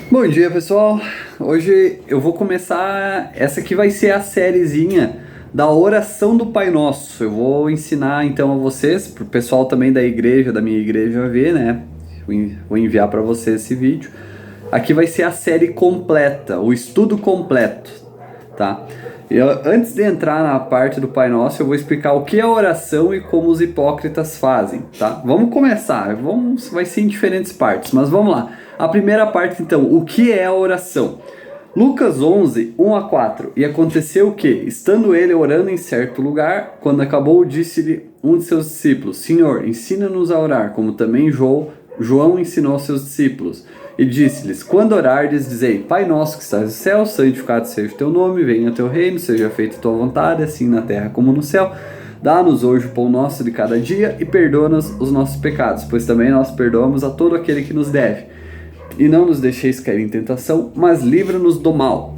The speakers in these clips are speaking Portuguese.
Bom dia, pessoal. Hoje eu vou começar. Essa aqui vai ser a sériezinha da oração do Pai Nosso. Eu vou ensinar então a vocês, pro pessoal também da igreja, da minha igreja ver, né? Vou enviar para vocês esse vídeo. Aqui vai ser a série completa, o estudo completo, tá? Antes de entrar na parte do Pai Nosso, eu vou explicar o que é oração e como os hipócritas fazem, tá? Vamos começar. Vai ser em diferentes partes, mas vamos lá. A primeira parte, então, o que é a oração? Lucas 11, 1 a 4. E aconteceu o que, estando ele orando em certo lugar, quando acabou, disse-lhe um de seus discípulos: Senhor, ensina-nos a orar, como também João ensinou aos seus discípulos. E disse-lhes: quando orardes, dizei: Pai nosso que estás no céu, santificado seja o teu nome, venha o teu reino, seja feita a tua vontade, assim na terra como no céu. Dá-nos hoje o pão nosso de cada dia e perdoa-nos os nossos pecados, pois também nós perdoamos a todo aquele que nos deve. E não nos deixeis cair em tentação, mas livra-nos do mal.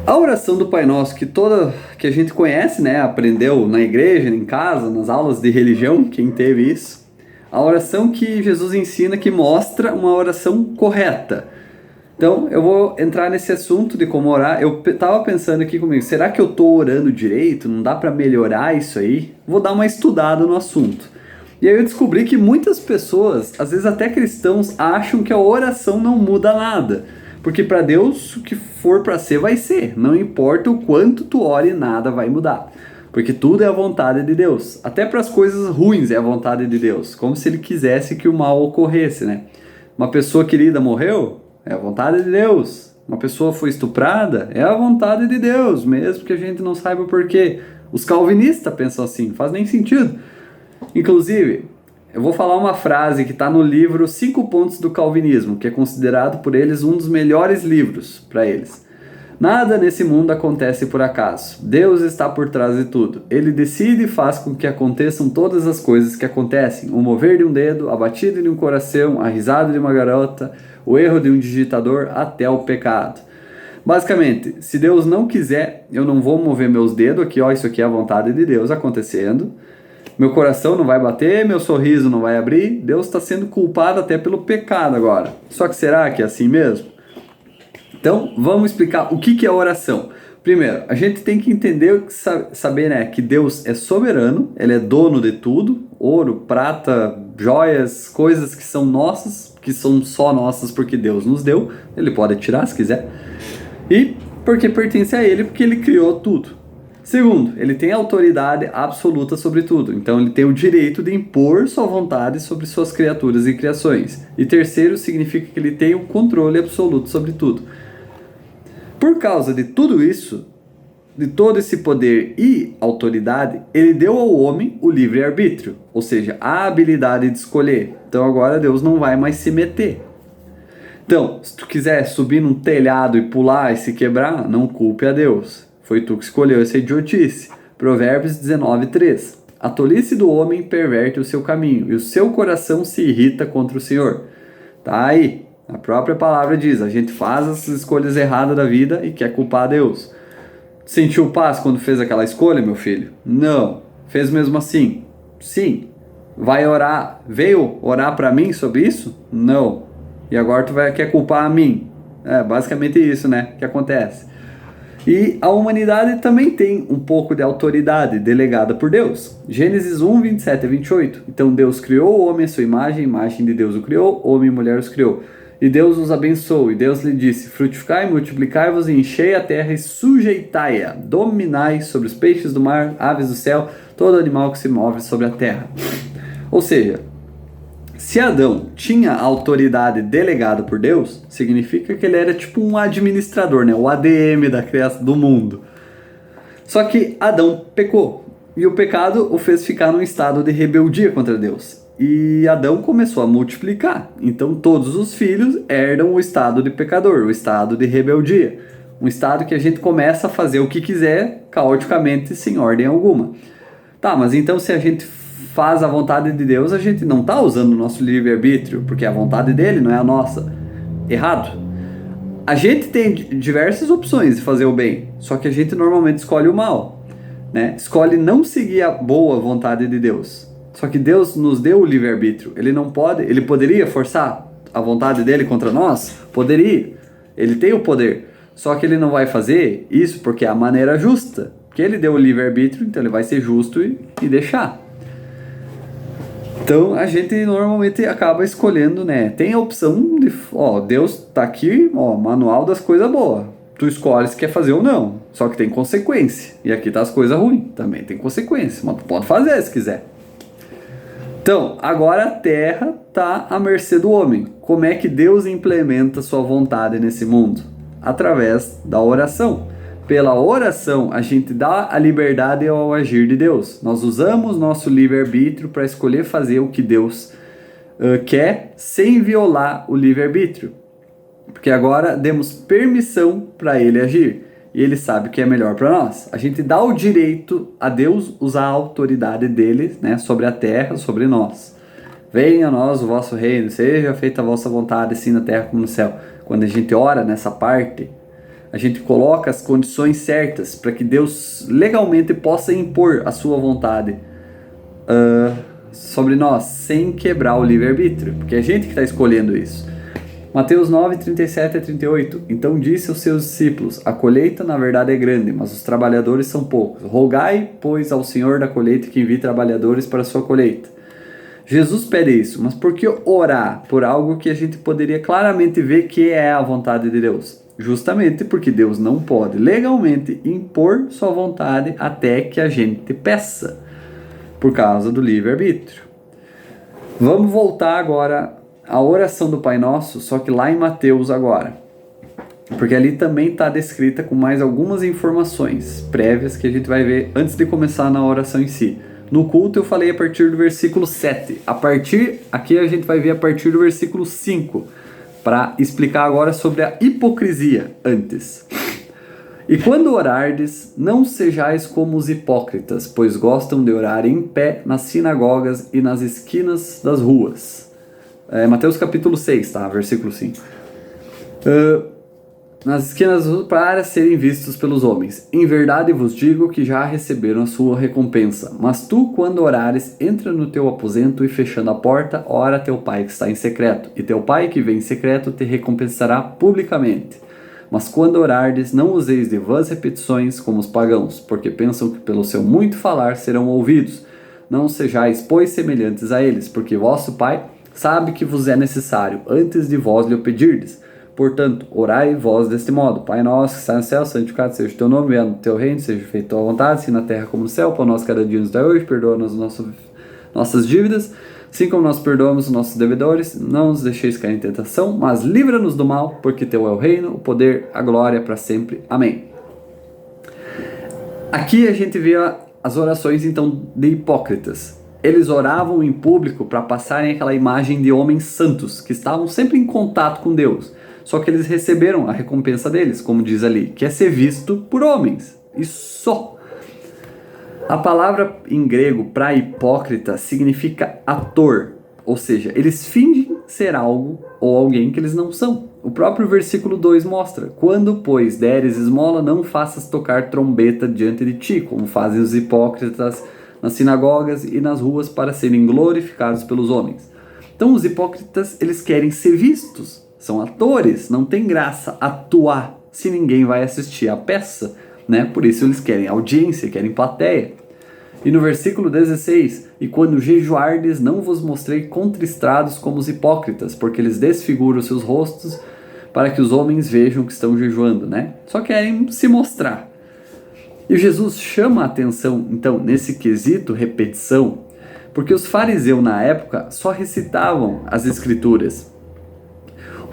A oração do Pai Nosso, que a gente conhece, né? Aprendeu na igreja, em casa, nas aulas de religião, quem teve isso. A oração que Jesus ensina, que mostra uma oração correta. Então, eu vou entrar nesse assunto de como orar. Eu estava pensando aqui comigo, será que eu estou orando direito? Não dá para melhorar isso aí? Vou dar uma estudada no assunto. E aí eu descobri que muitas pessoas, às vezes até cristãos, acham que a oração não muda nada. Porque para Deus, o que for para ser, vai ser. Não importa o quanto tu ore, nada vai mudar. Porque tudo é a vontade de Deus. Até para as coisas ruins é a vontade de Deus. Como se ele quisesse que o mal ocorresse, né? Uma pessoa querida morreu? É a vontade de Deus. Uma pessoa foi estuprada? É a vontade de Deus, mesmo que a gente não saiba o porquê. Os calvinistas pensam assim, não faz nem sentido. Inclusive, eu vou falar uma frase que está no livro 5 Pontos do Calvinismo, que é considerado por eles um dos melhores livros para eles. Nada nesse mundo acontece por acaso. Deus está por trás de tudo. Ele decide e faz com que aconteçam todas as coisas que acontecem. O mover de um dedo, a batida de um coração, a risada de uma garota, o erro de um digitador, até o pecado. Basicamente, se Deus não quiser, eu não vou mover meus dedos aqui, ó, isso aqui é a vontade de Deus acontecendo. Meu coração não vai bater, meu sorriso não vai abrir. Deus está sendo culpado até pelo pecado agora. Só que será que é assim mesmo? Então, vamos explicar o que é oração. Primeiro, a gente tem que entender, saber, né, que Deus é soberano, Ele é dono de tudo, ouro, prata, joias, coisas que são nossas, que são só nossas porque Deus nos deu. Ele pode tirar se quiser. E porque pertence a Ele, porque Ele criou tudo. Segundo, ele tem autoridade absoluta sobre tudo, então ele tem o direito de impor sua vontade sobre suas criaturas e criações. E terceiro, significa que ele tem o controle absoluto sobre tudo. Por causa de tudo isso, de todo esse poder e autoridade, ele deu ao homem o livre-arbítrio, ou seja, a habilidade de escolher. Então agora Deus não vai mais se meter. Então, se tu quiser subir num telhado e pular e se quebrar, não culpe a Deus. Foi tu que escolheu essa idiotice. Provérbios 19, 3. A tolice do homem perverte o seu caminho, e o seu coração se irrita contra o Senhor. Tá aí. A própria palavra diz, a gente faz as escolhas erradas da vida e quer culpar a Deus. Sentiu paz quando fez aquela escolha, meu filho? Não. Fez mesmo assim? Sim. Vai orar? Veio orar para mim sobre isso? Não. E agora quer culpar a mim? É basicamente isso, né? Que acontece. E a humanidade também tem um pouco de autoridade delegada por Deus. Gênesis 1, 27 a 28. Então Deus criou o homem à sua imagem, a imagem de Deus o criou, homem e mulher os criou. E Deus os abençoou, e Deus lhe disse: frutificai, multiplicai-vos, e enchei a terra e sujeitai-a. Dominai sobre os peixes do mar, aves do céu, todo animal que se move sobre a terra. Ou seja, se Adão tinha autoridade delegada por Deus, significa que ele era tipo um administrador, né? O ADM da criação do mundo. Só que Adão pecou, e o pecado o fez ficar num estado de rebeldia contra Deus. E Adão começou a multiplicar. Então todos os filhos herdam o estado de pecador, o estado de rebeldia. Um estado que a gente começa a fazer o que quiser, caoticamente, sem ordem alguma. Tá, mas então se a gente faz a vontade de Deus, a gente não está usando o nosso livre-arbítrio, porque a vontade dele não é a nossa. Errado. A gente tem diversas opções de fazer o bem, só que a gente normalmente escolhe o mal, né? Escolhe não seguir a boa vontade de Deus. Só que Deus nos deu o livre-arbítrio. Ele poderia forçar a vontade dele contra nós? Poderia. Ele tem o poder. Só que ele não vai fazer isso porque é a maneira justa. Porque ele deu o livre-arbítrio, então ele vai ser justo e deixar. Então a gente normalmente acaba escolhendo, né? Tem a opção de, ó, Deus tá aqui, ó, manual das coisas boas. Tu escolhe se quer fazer ou não. Só que tem consequência. E aqui tá as coisas ruins. Também tem consequência. Mas tu pode fazer se quiser. Então, agora a terra tá à mercê do homem. Como é que Deus implementa sua vontade nesse mundo? Através da oração. Pela oração, a gente dá a liberdade ao agir de Deus. Nós usamos nosso livre-arbítrio para escolher fazer o que Deus quer, sem violar o livre-arbítrio. Porque agora demos permissão para Ele agir. E Ele sabe o que é melhor para nós. A gente dá o direito a Deus usar a autoridade dele, né, sobre a terra, sobre nós. Venha a nós o vosso reino, seja feita a vossa vontade, assim na terra como no céu. Quando a gente ora nessa parte, a gente coloca as condições certas para que Deus legalmente possa impor a sua vontade sobre nós, sem quebrar o livre-arbítrio, porque é a gente que está escolhendo isso. Mateus 9, 37 a 38. Então disse aos seus discípulos, a colheita na verdade é grande, mas os trabalhadores são poucos. Rogai, pois, ao Senhor da colheita que envie trabalhadores para a sua colheita. Jesus pede isso, mas por que orar por algo que a gente poderia claramente ver que é a vontade de Deus? Justamente porque Deus não pode legalmente impor sua vontade até que a gente peça, por causa do livre-arbítrio. Vamos voltar agora à oração do Pai Nosso, só que lá em Mateus agora. Porque ali também está descrita com mais algumas informações prévias que a gente vai ver antes de começar na oração em si. No culto eu falei a partir do versículo 7. Aqui a gente vai ver a partir do versículo 5. Para explicar agora sobre a hipocrisia antes. E quando orardes, não sejais como os hipócritas, pois gostam de orar em pé nas sinagogas e nas esquinas das ruas. Mateus capítulo 6, tá? Versículo 5. Nas esquinas das ruas para serem vistos pelos homens. Em verdade vos digo que já receberam a sua recompensa. Mas tu, quando orares, entra no teu aposento e fechando a porta, ora a teu pai que está em secreto. E teu pai que vem em secreto te recompensará publicamente. Mas quando orardes, não useis de vãs repetições como os pagãos, porque pensam que pelo seu muito falar serão ouvidos. Não sejais, pois, semelhantes a eles, porque vosso pai sabe que vos é necessário, antes de vós lhe o pedirdes. Portanto, orai vós deste modo. Pai nosso que está no céu, santificado seja o teu nome, venha no teu reino, seja feita a tua vontade, assim na terra como no céu. Pão nosso cada dia nos dá hoje, perdoa-nos nossas dívidas, assim como nós perdoamos os nossos devedores. Não nos deixeis cair em tentação, mas livra-nos do mal, porque teu é o reino, o poder, a glória para sempre. Amém. Aqui a gente vê as orações então de hipócritas. Eles oravam em público para passarem aquela imagem de homens santos, que estavam sempre em contato com Deus. Só que eles receberam a recompensa deles, como diz ali, que é ser visto por homens. E só. A palavra em grego para hipócrita significa ator. Ou seja, eles fingem ser algo ou alguém que eles não são. O próprio versículo 2 mostra. Quando, pois, deres esmola, não faças tocar trombeta diante de ti, como fazem os hipócritas nas sinagogas e nas ruas para serem glorificados pelos homens. Então os hipócritas, eles querem ser vistos. São atores, não tem graça atuar se ninguém vai assistir a peça, né? Por isso eles querem audiência, querem plateia. E no versículo 16, e quando jejuardes, não vos mostrei contristados como os hipócritas, porque eles desfiguram seus rostos para que os homens vejam que estão jejuando, né? Só querem se mostrar. E Jesus chama a atenção, então, nesse quesito repetição, porque os fariseus na época só recitavam as escrituras.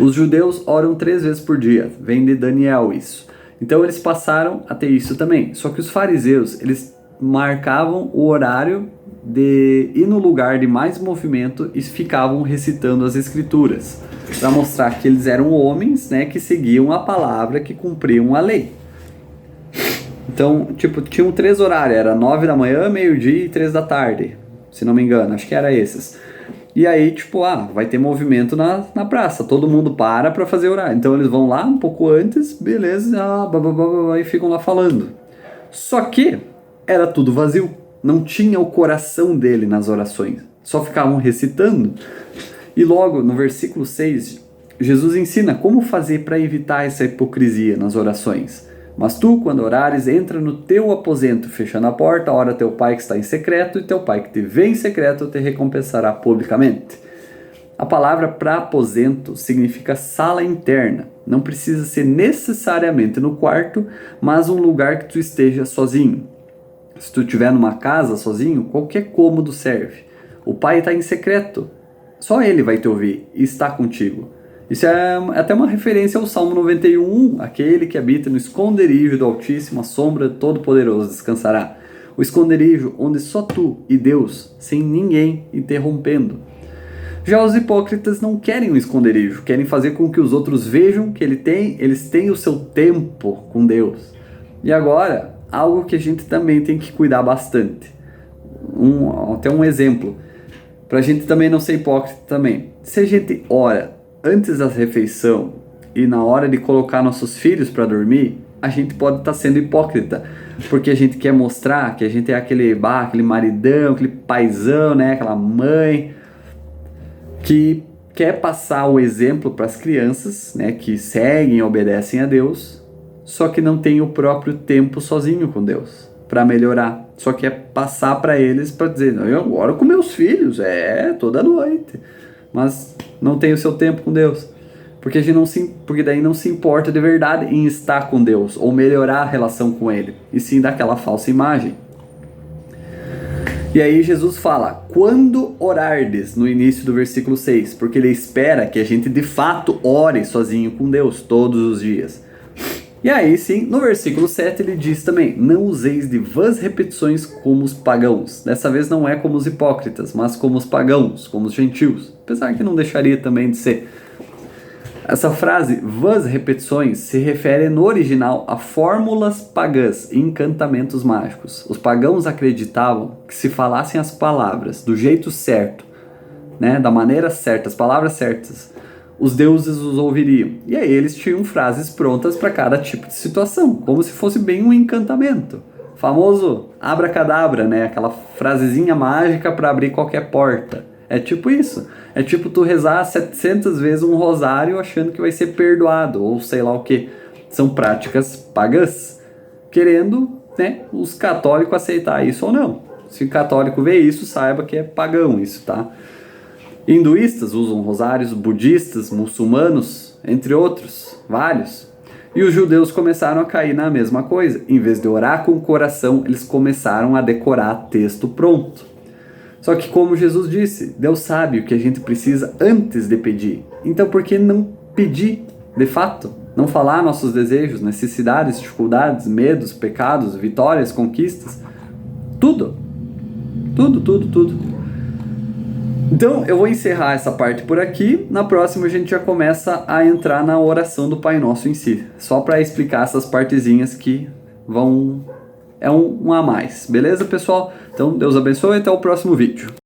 Os judeus oram 3 vezes por dia, vem de Daniel isso. Então eles passaram a ter isso também. Só que os fariseus, eles marcavam o horário de ir no lugar de mais movimento e ficavam recitando as escrituras, para mostrar que eles eram homens, né, que seguiam a palavra, que cumpriam a lei. Então, tinham 3 horários, era 9 da manhã, meio-dia e 3 da tarde, se não me engano, acho que era esses. E aí, vai ter movimento na praça, todo mundo para fazer horário. Então eles vão lá um pouco antes, beleza, e ficam lá falando. Só que era tudo vazio, não tinha o coração dele nas orações, só ficavam recitando. E logo no versículo 6, Jesus ensina como fazer para evitar essa hipocrisia nas orações. Mas tu, quando orares, entra no teu aposento, fechando a porta, ora teu pai que está em secreto, e teu pai que te vê em secreto te recompensará publicamente. A palavra para aposento significa sala interna. Não precisa ser necessariamente no quarto, mas um lugar que tu esteja sozinho. Se tu estiver numa casa sozinho, qualquer cômodo serve. O pai está em secreto. Só ele vai te ouvir e está contigo. Isso é até uma referência ao Salmo 91, aquele que habita no esconderijo do Altíssimo, a sombra do Todo-Poderoso descansará. O esconderijo onde só tu e Deus, sem ninguém interrompendo. Já os hipócritas não querem um esconderijo, querem fazer com que os outros vejam que eles têm o seu tempo com Deus. E agora, algo que a gente também tem que cuidar bastante. Até um exemplo, para a gente também não ser hipócrita também. Se a gente ora antes da refeição e na hora de colocar nossos filhos para dormir, a gente pode estar sendo hipócrita, porque a gente quer mostrar que a gente é aquele maridão, aquele paizão, né, aquela mãe que quer passar o exemplo para as crianças, né, que seguem e obedecem a Deus, só que não tem o próprio tempo sozinho com Deus para melhorar. Só quer passar para eles para dizer, não, eu oro com meus filhos, toda noite, mas não tem o seu tempo com Deus. Porque daí não se importa de verdade em estar com Deus ou melhorar a relação com Ele, e sim daquela falsa imagem. E aí Jesus fala, quando orardes, no início do versículo 6, porque ele espera que a gente de fato ore sozinho com Deus todos os dias. E aí sim, no versículo 7 ele diz também, não useis de vãs repetições como os pagãos. Dessa vez não é como os hipócritas, mas como os pagãos, como os gentios. Apesar que não deixaria também de ser. Essa frase, vãs repetições, se refere no original a fórmulas pagãs e encantamentos mágicos. Os pagãos acreditavam que se falassem as palavras do jeito certo, né, da maneira certa, as palavras certas, os deuses os ouviriam. E aí eles tinham frases prontas para cada tipo de situação, como se fosse bem um encantamento. Famoso abracadabra, né, aquela frasezinha mágica para abrir qualquer porta. É tipo isso. É tipo tu rezar 700 vezes um rosário achando que vai ser perdoado, ou sei lá o que. São práticas pagãs, querendo, né, os católicos aceitar isso ou não. Se o católico vê isso, saiba que é pagão isso, tá? Hinduístas usam rosários, budistas, muçulmanos, entre outros, vários. E os judeus começaram a cair na mesma coisa. Em vez de orar com o coração, eles começaram a decorar texto pronto. Só que como Jesus disse, Deus sabe o que a gente precisa antes de pedir. Então por que não pedir de fato? Não falar nossos desejos, necessidades, dificuldades, medos, pecados, vitórias, conquistas? Tudo. Tudo. Então eu vou encerrar essa parte por aqui. Na próxima a gente já começa a entrar na oração do Pai Nosso em si. Só para explicar essas partezinhas que vão... é um a mais. Beleza, pessoal? Então Deus abençoe e até o próximo vídeo.